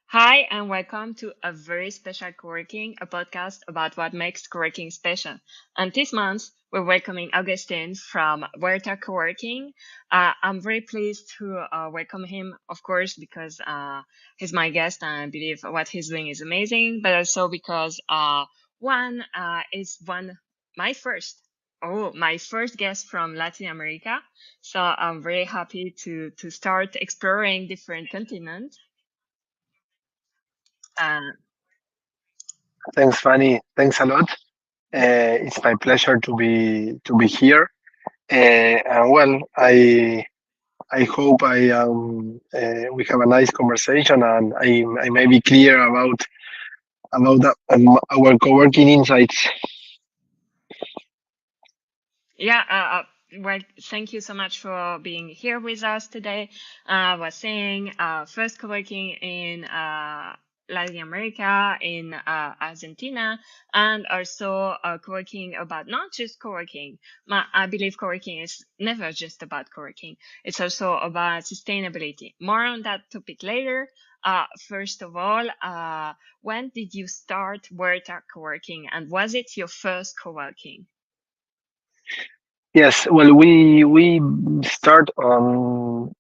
Hi, and welcome to a very special coworking, a podcast about what makes coworking special. And this month, we're welcoming Agustin from Huerta Coworking. I'm very pleased to welcome him, of course, because he's my guest and I believe what he's doing is amazing, but also because one is one my first. Oh, my first guest from Latin America. So I'm very happy to start exploring different continents. Uh, Thanks, Fanny. Thanks a lot. It's my pleasure to be here. And well, I hope we have a nice conversation, and I may be clear about our co-working insights. Yeah, well, thank you so much for being here with us today. I was saying, first co-working in Latin America, in Argentina, and also co-working about not just co-working. I believe co-working is never just about co-working. It's also about sustainability. More on that topic later. First of all, when did you start Huerta Co-working, and was it your first co-working? Yes, well, we start on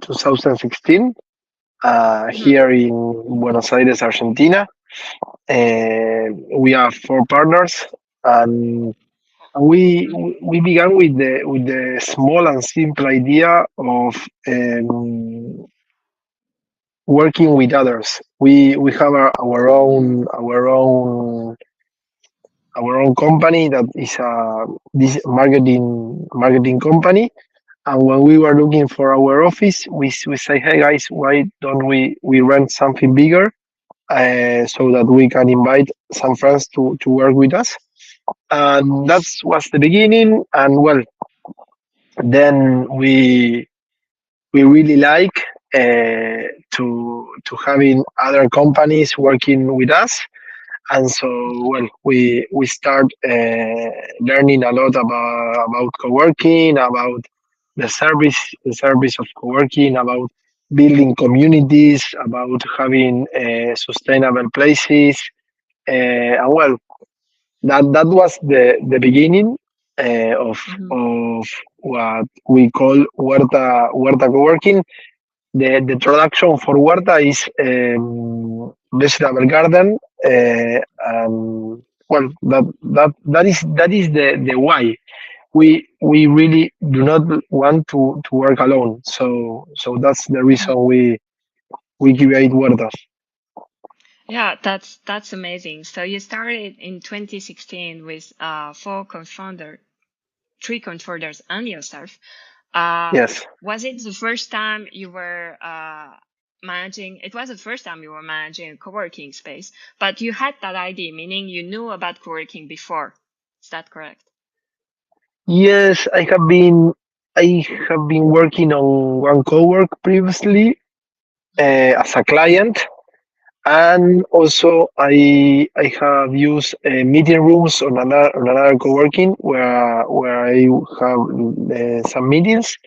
2016 here in Buenos Aires, Argentina. We have four partners, and we began with the small and simple idea of working with others. We have our own company that is this marketing company. And when we were looking for our office, we say, hey guys, why don't we rent something bigger so that we can invite some friends to work with us. And that was the beginning. And well, then we really like to having other companies working with us, and so well we start learning a lot about co-working, about the service of co-working, about building communities, about having sustainable places, and well, that was the beginning of what we call Huerta Coworking. The traduction for Huerta is vegetable garden, and well, that is the why. We really do not want to work alone, so that's the reason we create Huertas. Yeah, that's amazing. So you started in 2016 with three co-founders and yourself. Uh, Yes. was it the first time you were managing? It was the first time you were managing a co-working space, but you had that idea, meaning you knew about co-working before. Is that correct? Yes, I have been working on one cowork previously as a client, and also I have used meeting rooms on another co-working where I have some meetings,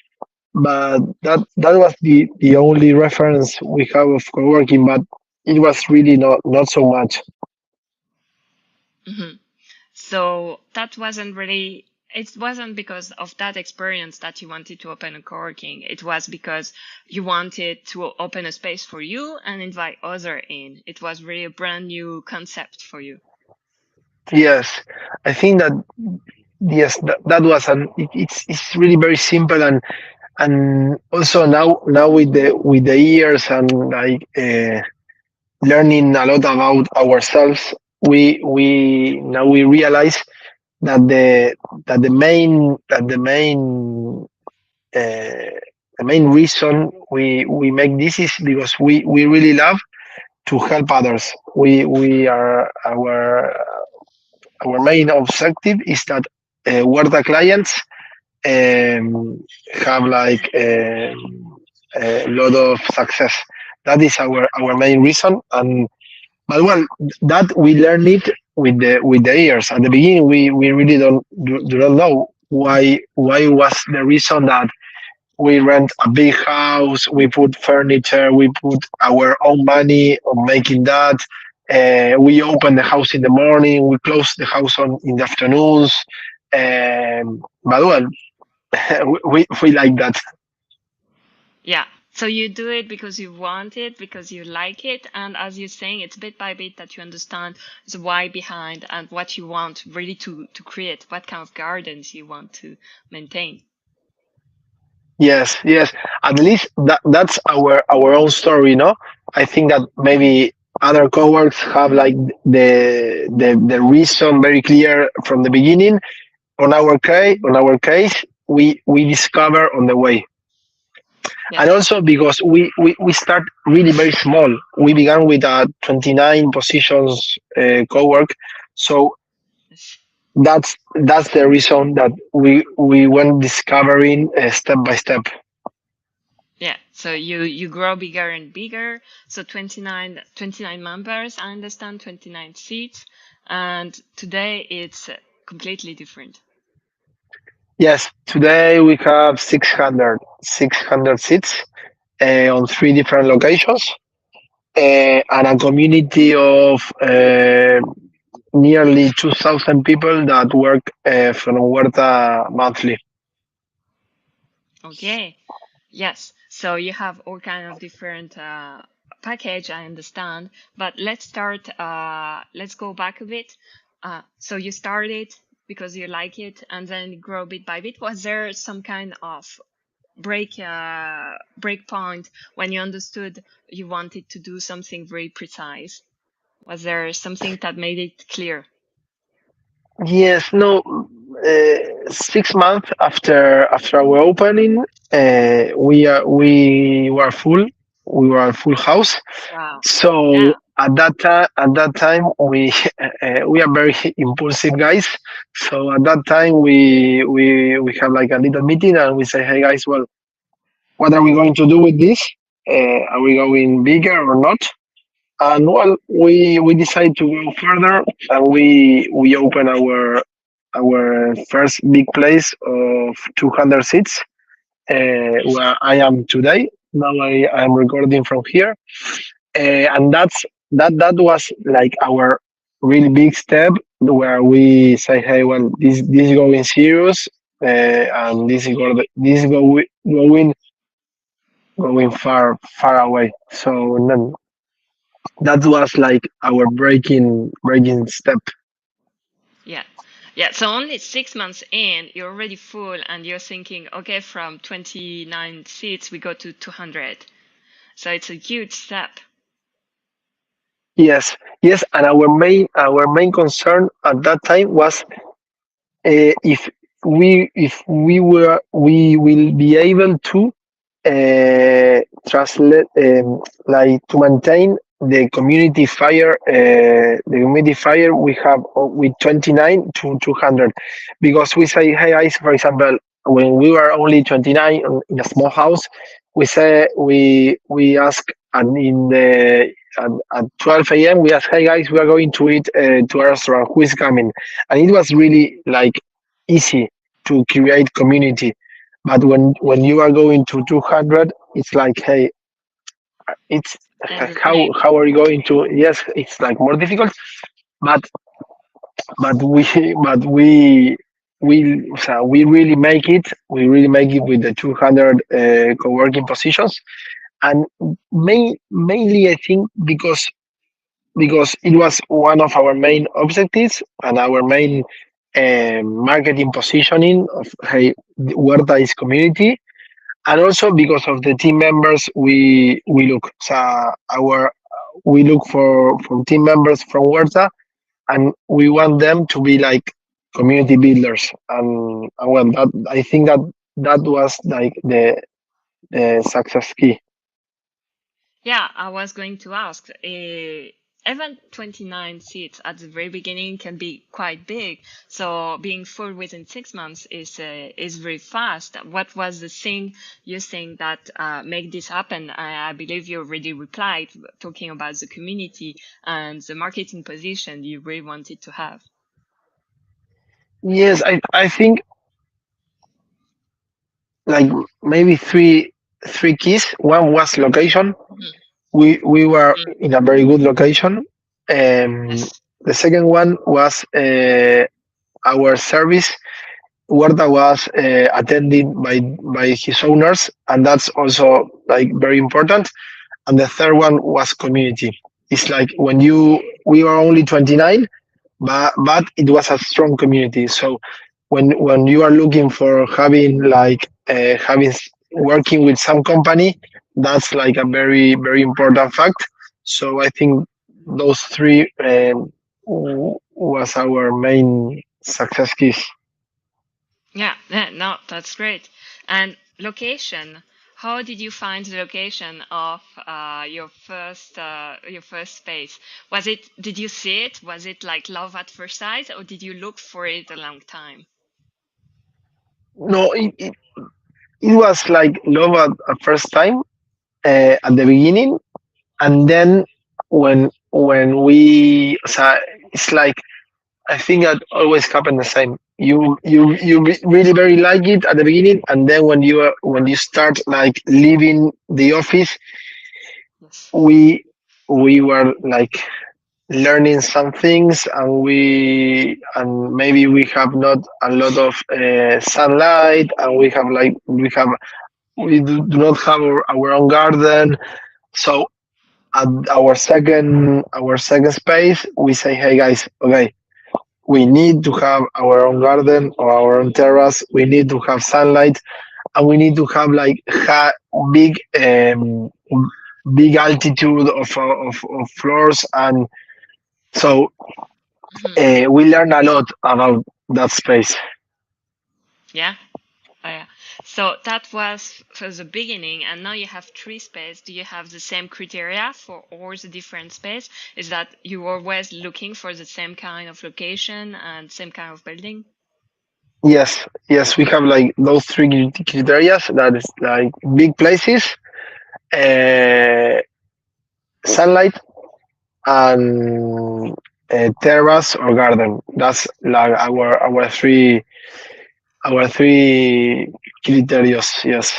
but that was the only reference we have of co-working, but it was really not so much. Hmm. So that wasn't really, it wasn't because of that experience that you wanted to open a co-working. It was because you wanted to open a space for you and invite other in. It was really a brand new concept for you. Yes, I think that yes, that was it's really very simple, and also now with the years and like learning a lot about ourselves, we realize that uh, the main reason we make this is because we really love to help others. We are our main objective is that Huerta clients have like a lot of success. That is our main reason, and but well, that we learn it with the years. At the beginning, we really do not know why was the reason that we rent a big house, we put furniture, we put our own money on making that. We open the house in the morning, we close the house on in the afternoons. But well, we like that. Yeah. So you do it because you want it, because you like it, and as you're saying, it's bit by bit that you understand the why behind and what you want really to create, what kind of gardens you want to maintain. Yes, yes. At least that's our own story, no? I think that maybe other coworkers have like the reason very clear from the beginning. On our case, we discover on the way. And Yes. also because we start really very small. We began with a 29 positions co-work, so Yes. that's the reason that we went discovering step by step. Yeah. So you grow bigger and bigger. So 29 members, I understand, 29 seats, and today it's completely different. Yes, today we have 600 seats on three different locations, and a community of nearly 2,000 people that work from Huerta monthly. Okay. Yes. So you have all kind of different package, I understand. But let's go back a bit. So you started because you like it and then grow bit by bit. Was there some kind of break point when you understood you wanted to do something very precise? Was there something that made it clear? Yes, no, 6 months after our opening, we were full. We were a full house. Wow. So Yeah. at that time, we are very impulsive guys. So at that time, we have like a little meeting and we say, hey guys, well, what are we going to do with this? Are we going bigger or not? And well, we decided to go further, and we open our first big place of 200 seats, where I am today. Now I am recording from here, and that was like our really big step where we say, hey, well, this is going serious, and this is going far away. So then that was like our breaking step. Yeah. Yeah. So only 6 months in, you're already full and you're thinking, okay, from 29 seats, we go to 200. So it's a huge step. Yes, yes, and our main concern at that time was if we will be able to translate like to maintain the community fire we have with 29 to 200, because we say, hey guys, for example, when we were only 29 in a small house, we ask, and at 12 a.m. we ask, hey guys, we are going to eat to a restaurant, who is coming? And it was really like easy to create community. But when you are going to 200, it's like, hey, it's And the how same. how are you going to? Yes, it's like more difficult, but but we but we really make it. We really make it with the 200 co-working positions, and mainly I think because it was one of our main objectives and our main marketing positioning of, hey, Huerta is community, and also because of the team members we look. So our we look for team members from Huerta, and we want them to be like community builders. And well, that I think that was like the success key. Yeah, I was going to ask. Even 29 seats at the very beginning can be quite big. So being full within 6 months is very fast. What was the thing you think that make this happen? I believe you already replied, talking about the community and the marketing position you really wanted to have. Yes, I think like maybe three keys. One was location. Mhm. We were Mm. in a very good location. Um, Yes. the second one was our service. Huerta was attended by his owners, and that's also like very important. And the third one was community. It's like when you we were only 29, but it was a strong community. So when you are looking for having like working with some company, that's like a very important fact. So I think those three was our main success keys. Yeah, yeah, no, that's great. And location. How did you find the location of your first space? Was it, did you see it? Was it like love at first sight, or did you look for it a long time? No, it was like love at first time at the beginning, and then when we so it's like I think that always happen the same. Really very like it at the beginning, and then when you start like leaving the office, Yes. we we were like learning some things, and maybe we have not a lot of sunlight, and we do not have our own garden. So at our second space, we say, hey guys, okay, we need to have our own garden or our own terrace. We need to have sunlight, and we need to have like big big altitude of floors, and so Mhm. we learn a lot about that space. Yeah. Oh, yeah. So that was for the beginning, and now you have three space. Do you have the same criteria for all the different space? Is that you always looking for the same kind of location and same kind of building? Yes, we have like those three criteria. That is like big places, uh, sunlight, and terrace or garden. That's like our three criterios. Yes,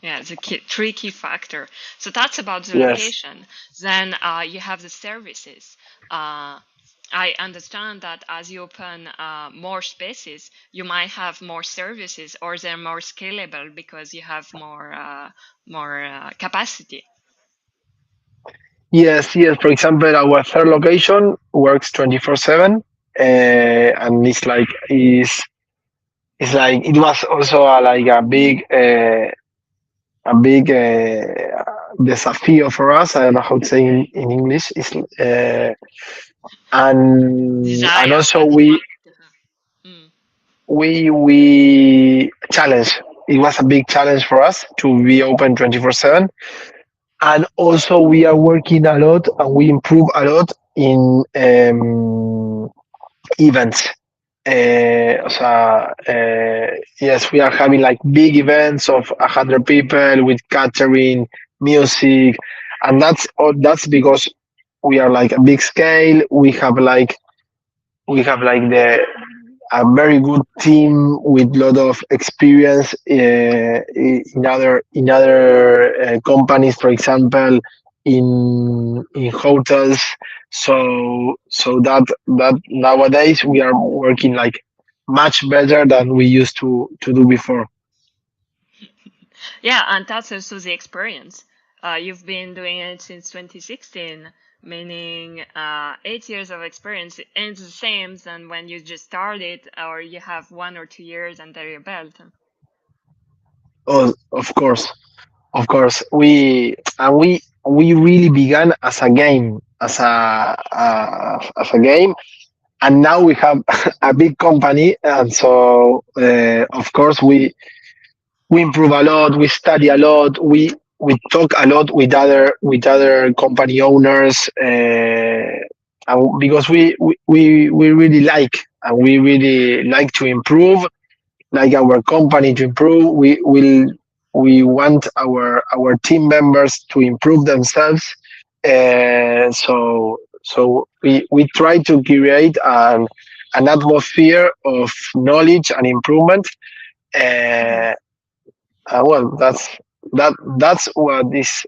Yeah, the three key factor. So that's about the yes, location. Then you have the services. Uh, I understand that as you open more spaces, you might have more services, or they're more scalable because you have more capacity. yes. For example, our third location works 24/7, and it's like it was also like a big desafío for us. I don't know how to say in English. It's and Desire, also a demand. Mm. we challenge. It was a big challenge for us to be open 24/7, and also we are working a lot and we improve a lot in events. Yes, we are having like big events of 100 people with catering, music, and that's because we are like a big scale. We have like the a very good team with a lot of experience in other companies, for example, in hotels. So that nowadays we are working like much better than we used to do before. Yeah, and that's also the experience. You've been doing it since 2016, meaning 8 years of experience ain't the same than when you just started or you have 1 or 2 years under your belt. Oh, of course, we really began as a game, as a game, and now we have a big company, and so of course we improve a lot, we study a lot, we talk a lot with other company owners, and because we really like and we really like to improve, like our company to improve. We want our team members to improve themselves. We try to create an atmosphere of knowledge and improvement. Mhm. Well, that's what is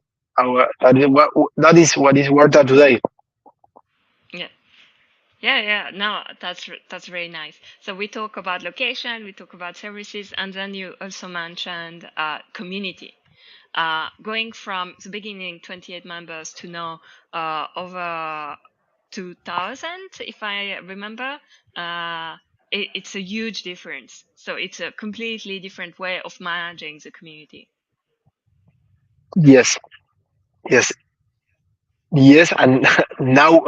what is Huerta today. Yeah. Yeah, yeah, no, that's very nice. So we talk about location, we talk about services, and then you also mentioned community. Going from the beginning, 28 members to now over 2,000, if I remember, it's a huge difference. So it's a completely different way of managing the community. Yes, yes, yes, and now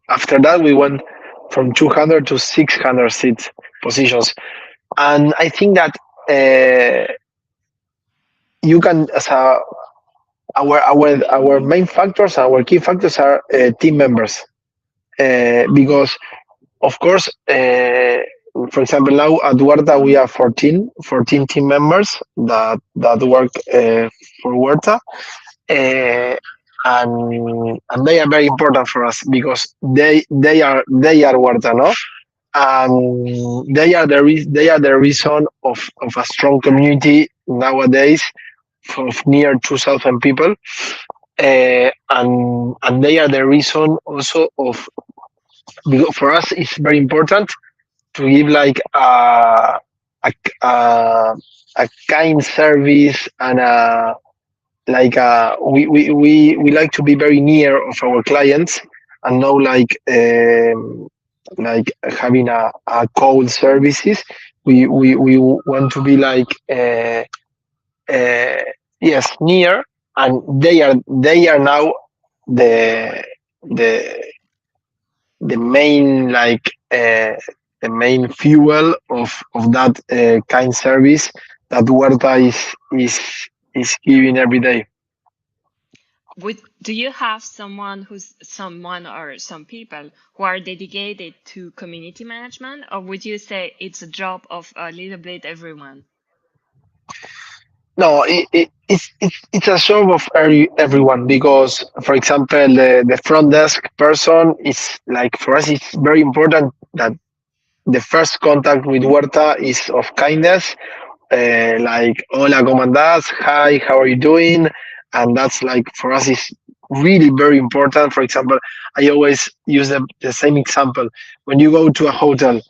after that we went from 200 to 600 seats positions, and I think that you can as a our main factors, our key factors are team members, because of course, for example, now at Huerta we have 14 team members that work for Huerta, uh, and they are very important for us because they are Huerta, no, and they are the reason of a strong community nowadays of near 2,000 people, and they are the reason also of, because for us it's very important to give like a, a, a kind service and we like to be very near of our clients and know like having a cold services. We want to be like uh, yes, near, and they are now the the the main the main fuel of that kind service that Huerta is giving every day. Do you have someone or some people who are dedicated to community management, or would you say it's a job of a little bit everyone? No, it's a job of everyone because, for example, the front desk person is like, for us it's very important that the first contact with Huerta is of kindness, like hola, ¿cómo andás? Hi, how are you doing? And that's like for us is really very important. For example, I always use the same example. When you go to a hotel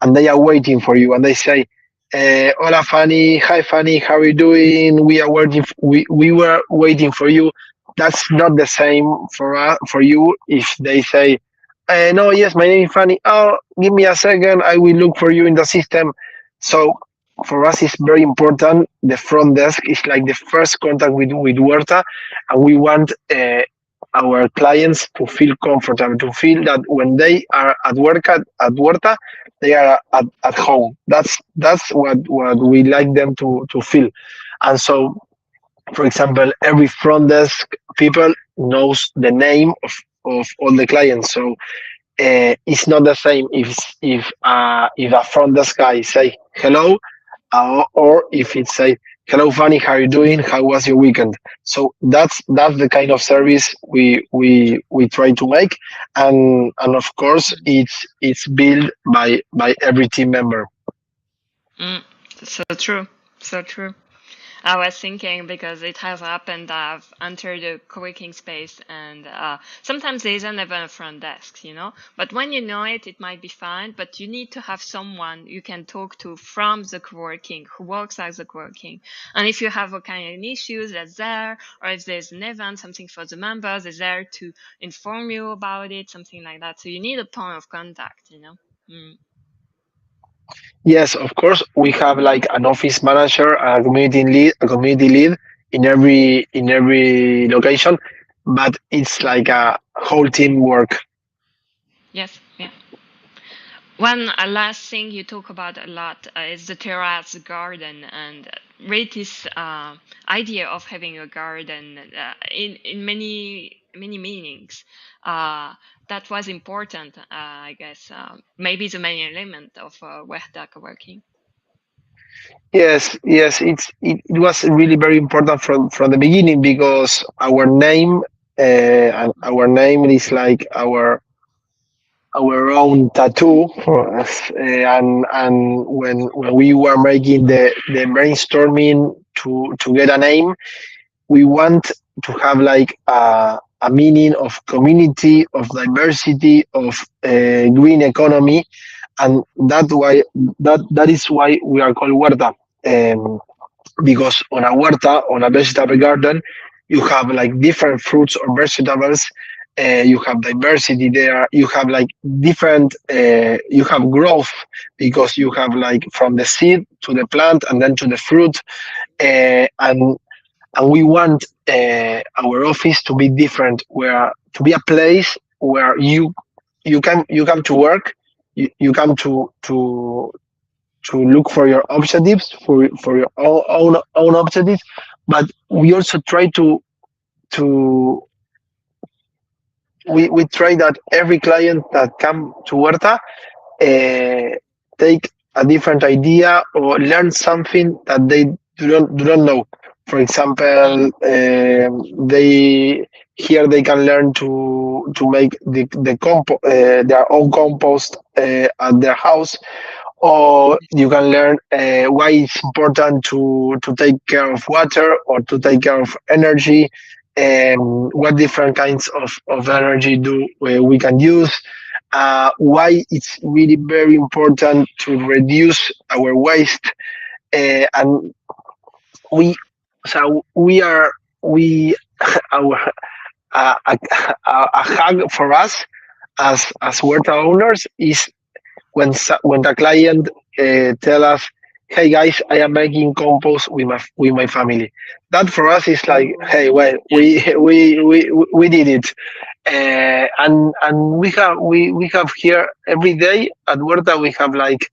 and they are waiting for you and they say, hola Fanny, hi Fanny, how are you doing? We are waiting, we were waiting for you. That's not the same for you if they say, no, yes, my name is Fanny. Oh, give me a second. I will look for you in the system. So for us, it's very important. The front desk is like the first contact with Huerta, and we want our clients to feel comfortable, to feel that when they are at Huerta, they are at home. That's what we like them to feel. And so, for example, every front desk people knows the name of all the clients. So it's not the same if a front desk guy say hello, or if it say hello Fanny, how are you doing, how was your weekend. So that's the kind of service we try to make, and of course it's built by every team member. Mm, so true, so true. I was thinking because it has happened. I've entered a co-working space, and sometimes there isn't even a front desk, But when you know it, it might be fine. But you need to have someone you can talk to from the co-working who works as a co-working. And if you have a kind of issues, that's there. Or if there's an event, something for the members, is there to inform you about it, something like that. So you need a point of contact. Mm. Yes, of course we have like an office manager, a community lead in every location, but it's like a whole team work. Yes, yeah. One last thing you talk about a lot is the terrace garden, and really this idea of having a garden in many meanings. That was important, I guess. Maybe the main element of Huerta Coworking. Yes, it was really very important from the beginning because our name is like our own tattoo for us. And when we were making the brainstorming to get a name, we want to have like a meaning of community, of diversity, of green economy, and that is why we are called Huerta. Um, because on a huerta, on a vegetable garden, you have like different fruits or vegetables. You have diversity there. You have like different. You have growth because you have like from the seed to the plant and then to the fruit. And we want our office to be different, where to be a place where you come to work, you come to look for your objectives, for your own objectives, but we also try to we try that every client that come to Huerta take a different idea or learn something that they do not know. For example, they here they can learn to make their own compost at their house, or you can learn why it's important to take care of water or to take care of energy, and what different kinds of energy do we can use, why it's really very important to reduce our waste, and we we are we our a hug for us as Huerta owners is when the client tell us, "Hey guys, I am making compost with my family." That for us is like, "Hey, well, we did it," and we have here every day at Huerta we have like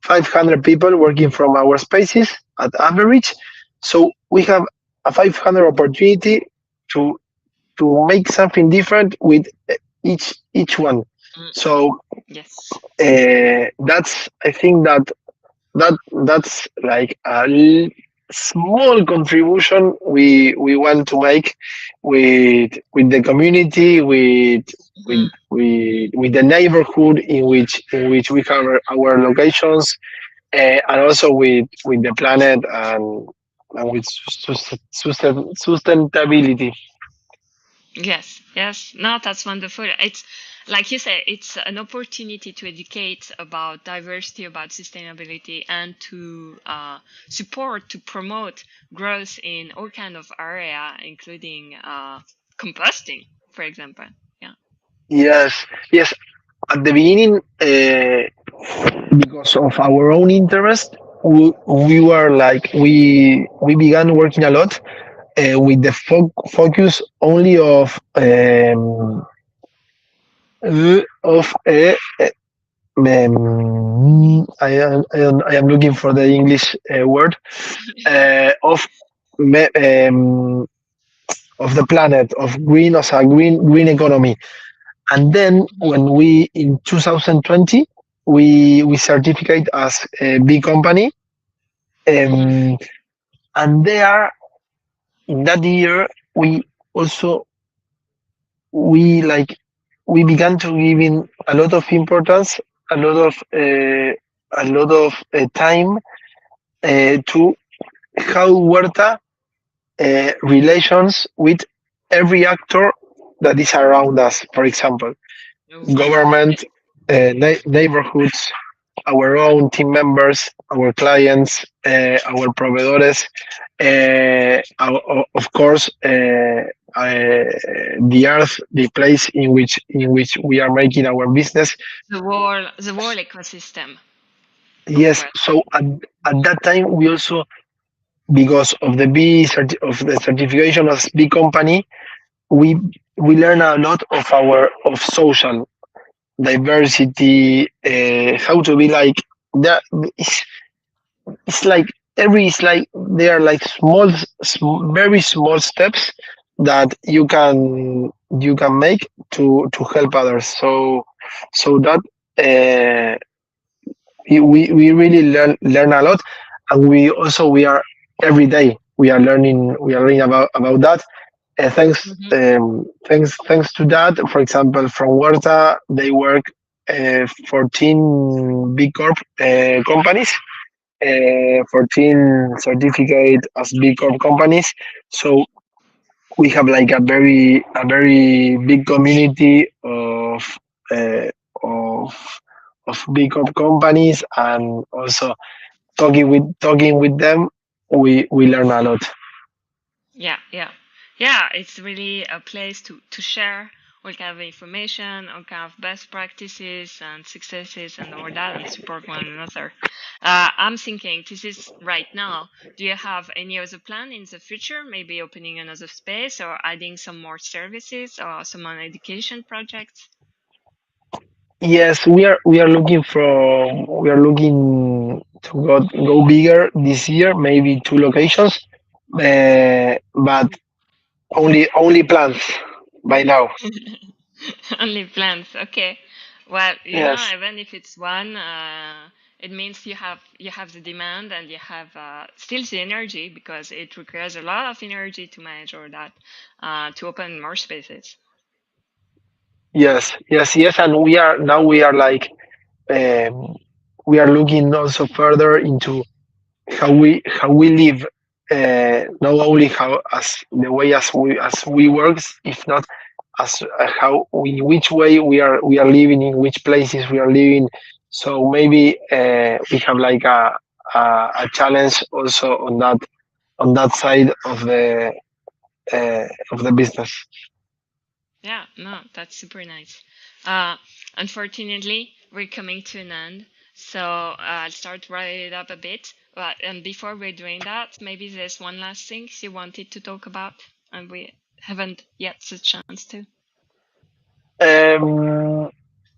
500 people working from our spaces at average, so we have a 500 opportunity to make something different with each one. So Yes. that's I think that's like a small contribution we want to make with the community, with the neighborhood in which we have our locations, and also with the planet, and with sustainability. Yes, yes. No, that's wonderful. It's like you say, it's an opportunity to educate about diversity, about sustainability, and to support, to promote growth in all kind of area, including composting, for example. Yeah. Yes, yes. At the beginning, because of our own interest, we were like we began working a lot with the focus only of I am looking for the English word of me- um, of the planet, of green, as a green economy. And then when we in 2020 we certificate as a B company, um, and there in that year we also we like we began to giving a lot of importance, a lot of time to how Huerta relations with every actor that is around us. For example, government, neighborhoods, our own team members, our clients, our proveedores, of course, the earth, the place in which we are making our business. The whole ecosystem of Yes, Huerta. so at that time we also, because of of the certification as B company, we we learn a lot of social diversity, how to be like that. It's like it's like they are like very small steps that you can make to help others. So that uh, we really learn a lot, and we are every day we are learning about that. Thanks to that, for example, from Huerta, they work 14 B Corp companies, 14 certificate as B Corp companies. So we have like a very big community uh, of of B Corp companies, and also talking with them, we learn a lot. Yeah, yeah, yeah. It's really a place to share all kind of information, all kind of best practices and successes and all that, and support one another. I'm thinking this is right now. Do you have any other plan in the future? Maybe opening another space or adding some more services or some on education projects? Yes, we are looking to go bigger this year, maybe two locations, but only plans by now. Only plans. Okay. Well, Yes, even if it's one, it means you have the demand and you have still the energy because it requires a lot of energy to manage all that, to open more spaces. yes, and we are like um, we are looking also further into how we live, not only how as the way as we work, if not as how in which way we are living, in which places we are living. So maybe we have like a challenge also on that side of the business. Yeah, no, that's super nice. Uh, Unfortunately, we're coming to an end, so I'll start writing it up a bit. But and before we're doing that, maybe there's one last thing you wanted to talk about, and we haven't yet the chance to. Um,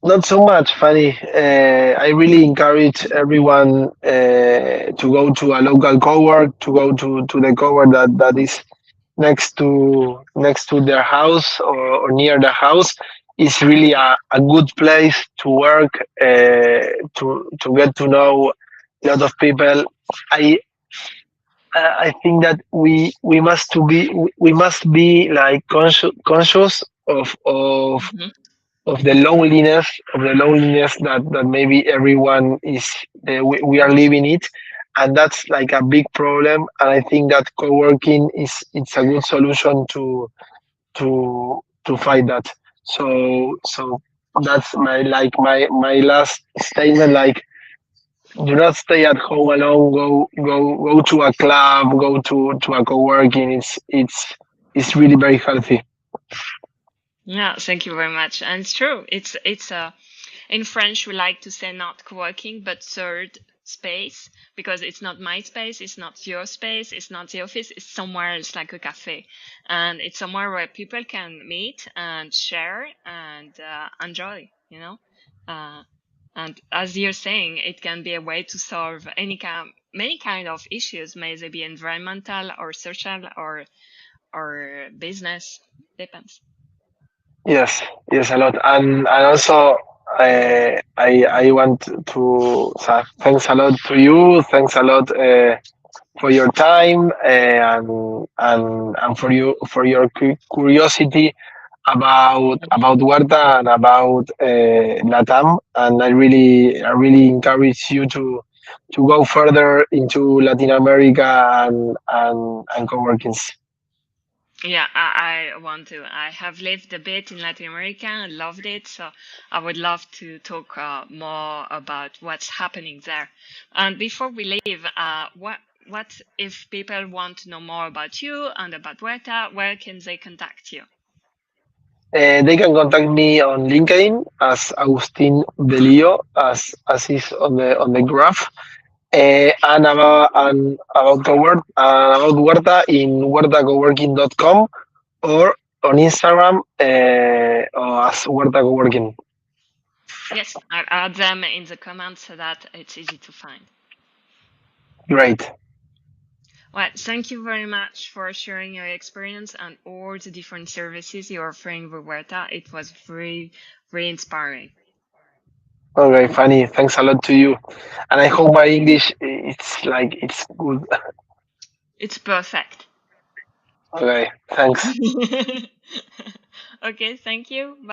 Not so much, Fanny. I really encourage everyone to go to a local cowork, to go to the cowork that is next to their house, or near the house. It's really a good place to work, to get to know a lot of people. I I think that we must be like conscious Mhm. of the loneliness that maybe everyone is, we are living it, and that's like a big problem. And I think that co-working it's a good solution to fight that. So that's my last statement. Like, do not stay at home alone. Go to a club. Go to a co-working. It's really very healthy. Yeah, thank you very much. And it's true. It's in French we like to say not co-working but third space because it's not my space, it's not your space, it's not the office, it's somewhere else like a cafe, and it's somewhere where people can meet and share and enjoy. Uh, and as you're saying, it can be a way to solve many kind of issues, may they be environmental or social or business, depends. Yes, yes, a lot, and also I want to say thanks a lot to you. Thanks a lot for your time, and for your curiosity about Huerta and about Latam. And I really encourage you to go further into Latin America and coworkings. Yeah, I want to. I have lived a bit in Latin America and loved it, so I would love to talk more about what's happening there. And before we leave, what if people want to know more about you and about Huerta? Where can they contact you? They can contact me on LinkedIn as Agustin D'Elio, as is on the graph, and about Huerta in huertacoworking.com, or on Instagram, as Huerta Coworking. Yes, I'll add them in the comments so that it's easy to find. Great. Well, thank you very much for sharing your experience and all the different services you're offering with Huerta. It was very, very inspiring. Okay, Fanny. Thanks a lot to you, and I hope my English it's good. It's perfect. Okay, thanks. Okay, thank you.